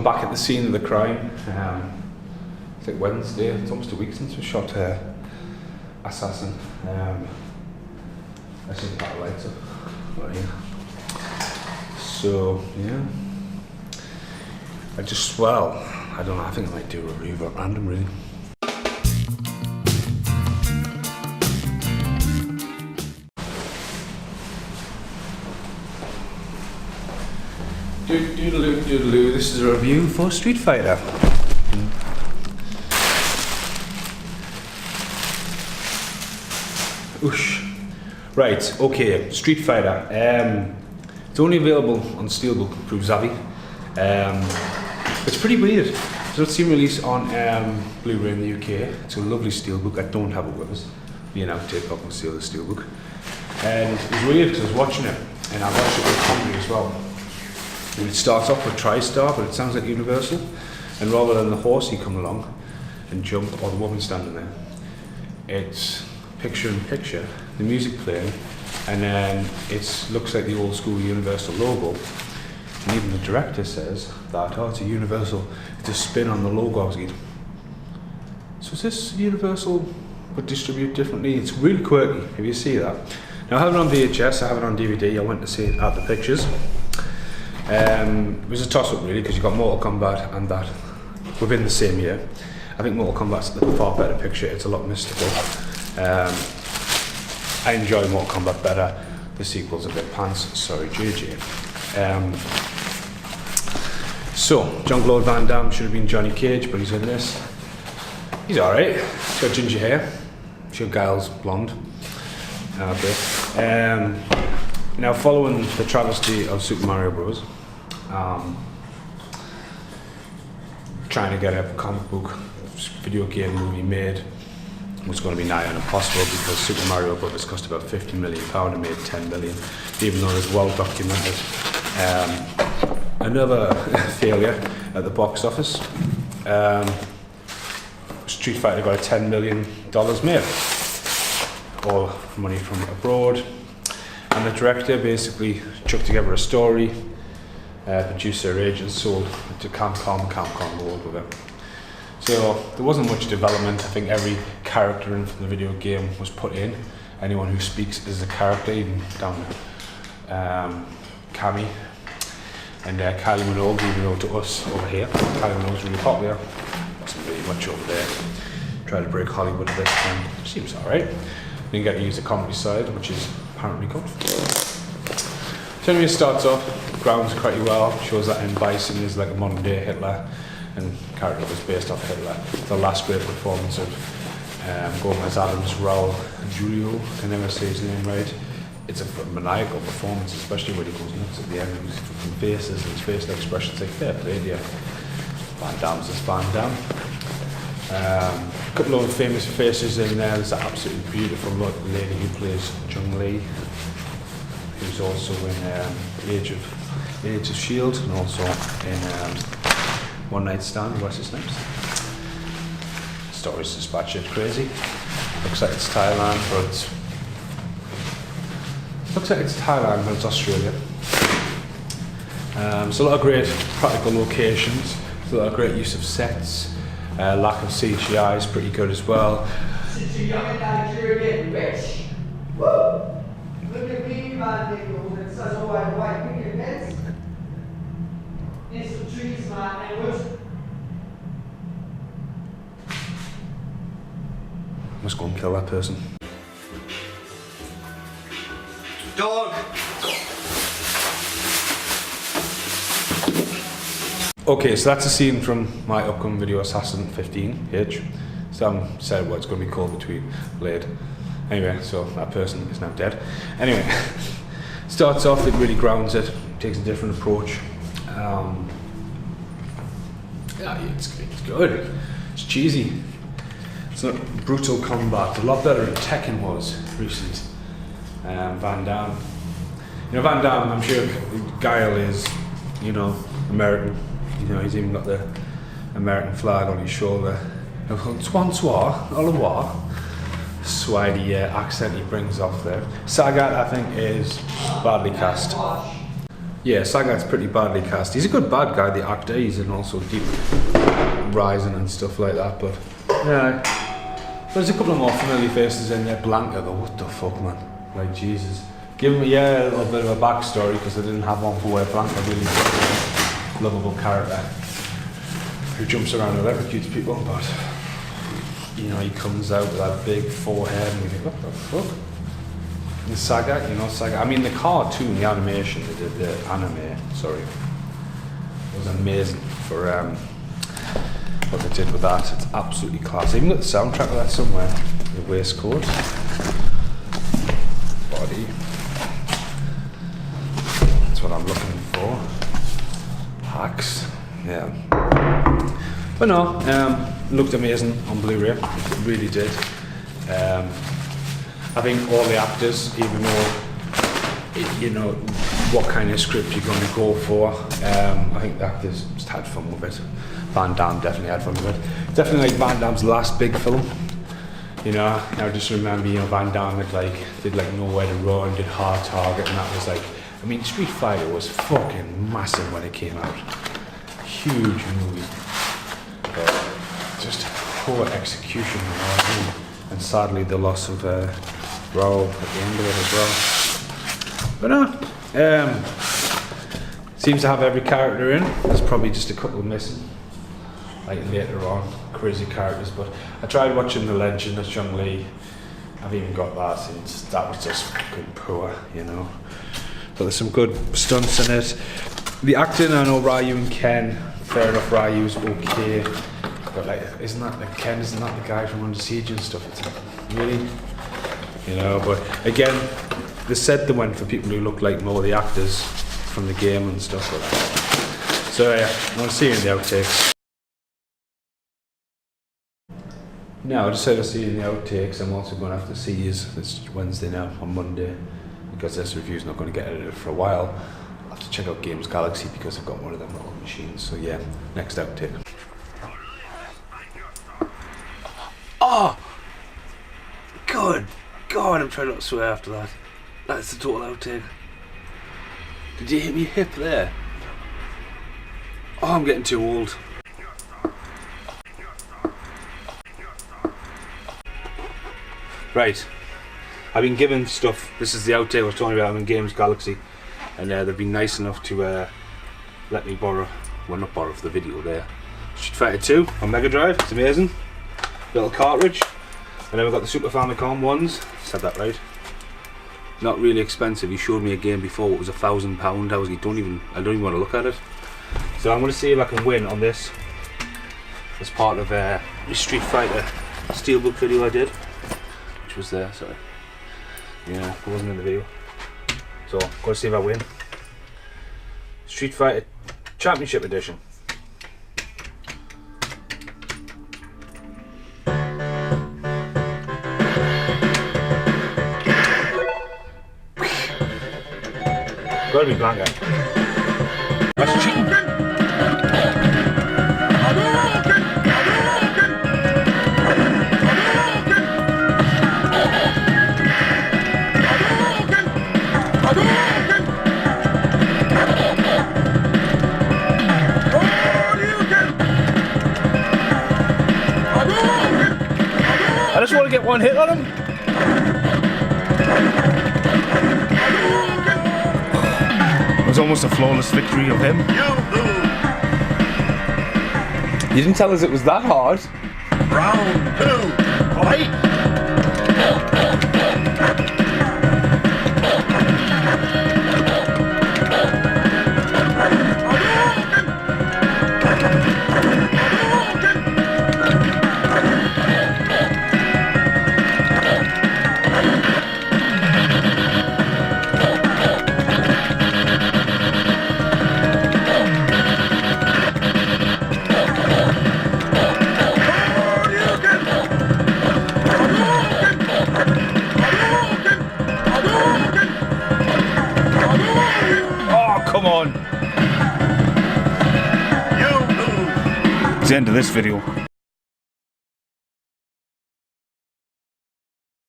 back at the scene of the crime. It's like Wednesday, it's almost a week since we shot Assassin. I see the lights up right here. So, yeah. I don't know, I think I might do a review at random really. Doodaloo, doodaloo, this is a review for Street Fighter. Oosh. Right, okay, Street Fighter. It's only available on Steelbook through Zavvi. It's pretty weird. So it's been released on Blu-ray in the UK. It's a lovely Steelbook. I don't have it with us. Me and Outtake up and steal the Steelbook. And it was weird because I was watching it, and I watched it with comedy as well. And it starts off with TriStar, but it sounds like Universal. And rather than the horsey come along and jump, or the woman standing there, it's picture in picture, the music playing, and then it looks like the old school Universal logo. And even the director says that, oh, it's a Universal, it's a spin on the logo. I was like, so is this Universal but distribute differently? It's really quirky, if you see that. Now I have it on VHS, I have it on DVD, I went to see it at the pictures. It was a toss-up really, because you got Mortal Kombat and that within the same year. I think Mortal Kombat's a far better picture, it's a lot mystical. I enjoy Mortal Kombat better, the sequel's a bit pants, sorry JJ. So, Jean-Claude Van Damme should have been Johnny Cage, but he's in this. He's alright, he's got ginger hair, sure Guile's blonde. Okay. Now following the travesty of Super Mario Bros. Trying to get a comic book video game movie made was going to be nigh on impossible because Super Mario Bros. Cost about £50 million and made 10 million, even though it's well documented. Another failure at the box office. Street Fighter got a $10 million made, all money from abroad. And the director basically chucked together a story, producer agents sold it to Capcom rolled with it. So there wasn't much development. I think every character in the video game was put in. Anyone who speaks is a character, even down to Cammy and Kylie Minogue, even though to us over here, Kylie Minogue's really popular. Wasn't really much over there. Tried to break Hollywood at this time. Seems alright. Didn't get to use the comedy side, which is apparently good. So anyway, it starts off, grounds quite well, shows that M. Bison is like a modern day Hitler, and the character was based off Hitler. The last great performance of Gomez Adams, Raul Julio, I can never say his name right. It's a maniacal performance, especially when he goes nuts at the end. His faces and his facial expressions, like fair play, yeah. Van Damme's just Van Damme. A couple of famous faces in there. There's that absolutely beautiful lady who plays Chung Lee, who's also in Age of Shield and also in One Night Stand, Wesley Snipes. Story's just batshit crazy. Looks like it's Thailand, but it's Australia. So a lot of great practical locations. There's a lot of great use of sets. Lack of CGI is pretty good as well. Since you're young and Nigeria getting rich, woo! Look at me, man, nigga, it says all white picket fence. And some trees, man, and woods. Must go and kill that person. Dog! Okay, so that's a scene from my upcoming video, Assassin 15H. So I haven't said what it's going to be called between later. Anyway, so that person is now dead. Anyway, starts off, it really grounds it, takes a different approach. Yeah, it's good. It's cheesy. It's not brutal combat. A lot better than Tekken was recent. Van Damme. You know, Van Damme, I'm sure Guile is, you know, American. You know, he's even got the American flag on his shoulder. Swansoir, au revoir. Swidey accent he brings off there. Sagat, I think, is badly cast. Yeah, Sagat's pretty badly cast. He's a good bad guy, the actor. He's in also Deep Rising and stuff like that. But yeah, there's a couple of more familiar faces in there. Blanca, though, what the fuck, man? Like Jesus, give him a little bit of a backstory because I didn't have one for where Blanca really is a lovable character who jumps around and electrocutes people, but you know he comes out with that big forehead and you think, what the fuck? The Saga, you know, Saga. I mean, the cartoon, the animation, the anime, sorry, was amazing for what they did with that. It's absolutely class. Even got the soundtrack of that somewhere. The waistcoat, body. That's what I'm looking for. Hacks, yeah. But no, looked amazing on Blu-ray. It really did. I think all the actors, even though you know what kind of script you're going to go for, I think the actors just had fun with it. Van Damme definitely had fun with it. Definitely like Van Damme's last big film. You know, I just remember, you know, Van Damme did like Nowhere to Run, did Hard Target, and that was like, I mean, Street Fighter was fucking massive when it came out. Huge movie. But just poor execution, you know what I mean? And sadly the loss of Raul at the end of it as well. But no, seems to have every character in. There's probably just a couple missing, like later on, crazy characters. But I tried watching The Legend of Chun-Li. I've even got that, and that was just fucking poor, you know. But there's some good stunts in it. The acting, I know Ryu and Ken, fair enough, Ryu's okay. But like, isn't that the guy from Under Siege and stuff? It's like, really? You know, but again, they said they went for people who look like more the actors from the game and stuff like that. So yeah, I'll see you in the outtakes. No, I just said I'll see you in the outtakes. I'm also going to have to see you this Wednesday now, on Monday, because this review's not going to get edited for a while. I'll have to check out Games Galaxy because I've got one of them little machines. So yeah, next outtake. Oh! Good God, I'm trying not to swear after that. That's the total outtake. Did you hit me hip there? Oh, I'm getting too old. Right. I've been given stuff. This is the outtake I was talking about. I'm in Games Galaxy. And they've been nice enough to let me borrow, well, not borrow for the video there, Street Fighter 2 on Mega Drive. It's amazing. Little cartridge. And then we've got the Super Famicom ones. Said that right. Not really expensive. He showed me a game before. It was £1,000. I don't even want to look at it. So I'm going to see if I can win on this as part of the Street Fighter Steelbook video I did, which was there. Sorry. Yeah, it wasn't in the video. So I'm going to see if I win. Street Fighter Championship Edition. Gotta be Blanca. That's cheating. I just want to get one hit on him. It was almost a flawless victory of him. You didn't tell us it was that hard. Round 2, fight! Come on. You lose. It's the end of this video.